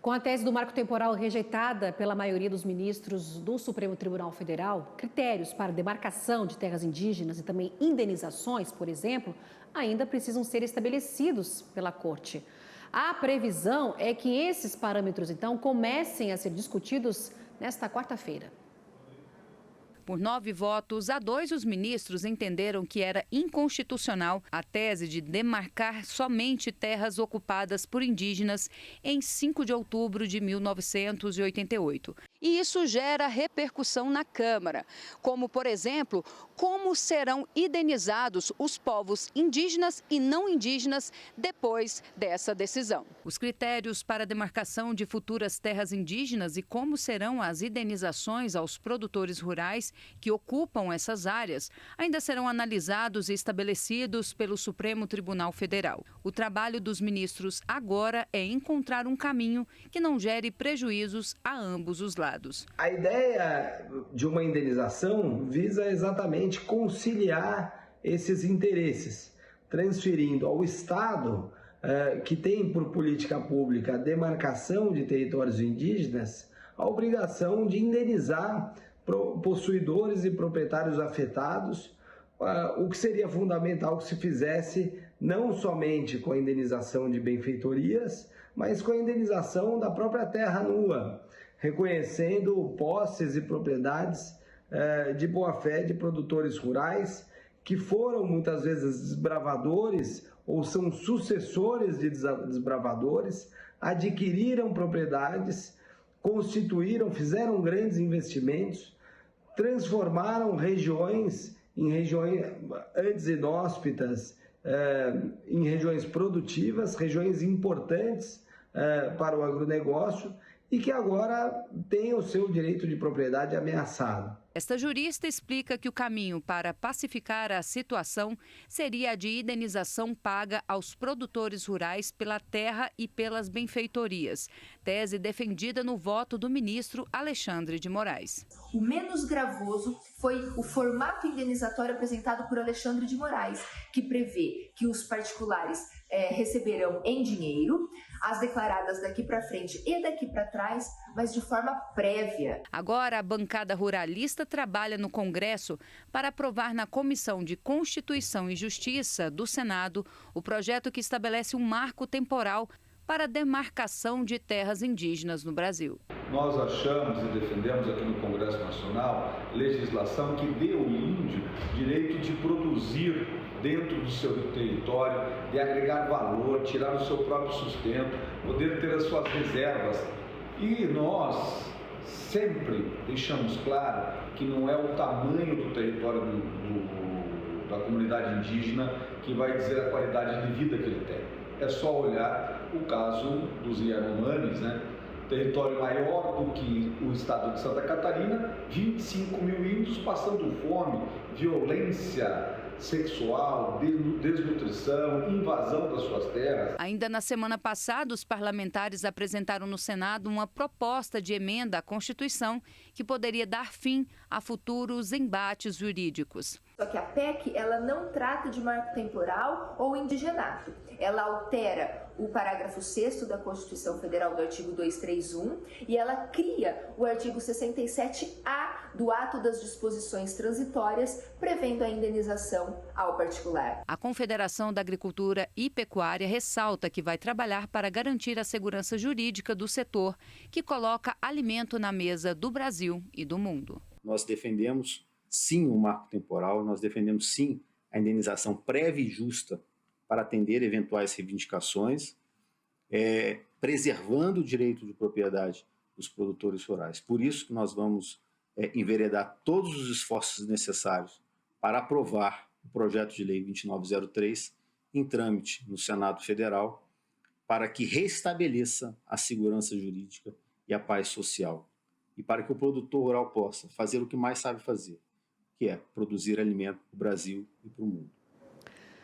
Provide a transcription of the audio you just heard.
Com a tese do marco temporal rejeitada pela maioria dos ministros do Supremo Tribunal Federal, critérios para demarcação de terras indígenas e também indenizações, por exemplo, ainda precisam ser estabelecidos pela Corte. A previsão é que esses parâmetros, então, comecem a ser discutidos nesta quarta-feira. Por 9 votos a 2, os ministros entenderam que era inconstitucional a tese de demarcar somente terras ocupadas por indígenas em 5 de outubro de 1988. E isso gera repercussão na Câmara, como, por exemplo, como serão indenizados os povos indígenas e não indígenas depois dessa decisão. Os critérios para a demarcação de futuras terras indígenas e como serão as indenizações aos produtores rurais que ocupam essas áreas ainda serão analisados e estabelecidos pelo Supremo Tribunal Federal. O trabalho dos ministros agora é encontrar um caminho que não gere prejuízos a ambos os lados. A ideia de uma indenização visa exatamente conciliar esses interesses, transferindo ao Estado, que tem por política pública a demarcação de territórios indígenas, a obrigação de indenizar possuidores e proprietários afetados, o que seria fundamental que se fizesse não somente com a indenização de benfeitorias, mas com a indenização da própria terra nua, reconhecendo posses e propriedades de boa-fé de produtores rurais que foram muitas vezes desbravadores ou são sucessores de desbravadores, adquiriram propriedades, constituíram, fizeram grandes investimentos, transformaram regiões em regiões antes inóspitas, em regiões produtivas, regiões importantes para o agronegócio e que agora têm o seu direito de propriedade ameaçado. Esta jurista explica que o caminho para pacificar a situação seria a de indenização paga aos produtores rurais pela terra e pelas benfeitorias, tese defendida no voto do ministro Alexandre de Moraes. O menos gravoso foi o formato indenizatório apresentado por Alexandre de Moraes, que prevê que os particulares receberão em dinheiro as declaradas daqui para frente e daqui para trás, mas de forma prévia. Agora, a bancada ruralista trabalha no Congresso para aprovar na Comissão de Constituição e Justiça do Senado o projeto que estabelece um marco temporal para a demarcação de terras indígenas no Brasil. Nós achamos e defendemos aqui no Congresso Nacional legislação que dê ao índio direito de produzir dentro do seu território, de agregar valor, tirar o seu próprio sustento, poder ter as suas reservas. E nós sempre deixamos claro que não é o tamanho do território da comunidade indígena que vai dizer a qualidade de vida que ele tem. É só olhar o caso dos Yanomamis, território maior do que o estado de Santa Catarina, 25 mil índios passando fome, violência sexual, desnutrição, invasão das suas terras. Ainda na semana passada, os parlamentares apresentaram no Senado uma proposta de emenda à Constituição que poderia dar fim a futuros embates jurídicos. Só que a PEC, ela não trata de marco temporal ou indigenato. Ela altera o parágrafo 6º da Constituição Federal do artigo 231 e ela cria o artigo 67A do ato das disposições transitórias, prevendo a indenização ao particular. A Confederação da Agricultura e Pecuária ressalta que vai trabalhar para garantir a segurança jurídica do setor, que coloca alimento na mesa do Brasil e do mundo. Nós defendemos sim o marco temporal, nós defendemos sim a indenização prévia e justa para atender eventuais reivindicações, preservando o direito de propriedade dos produtores rurais. Por isso que nós vamos enveredar todos os esforços necessários para aprovar o projeto de lei 2903 em trâmite no Senado Federal, para que restabeleça a segurança jurídica e a paz social, e para que o produtor rural possa fazer o que mais sabe fazer, que é produzir alimento para o Brasil e para o mundo.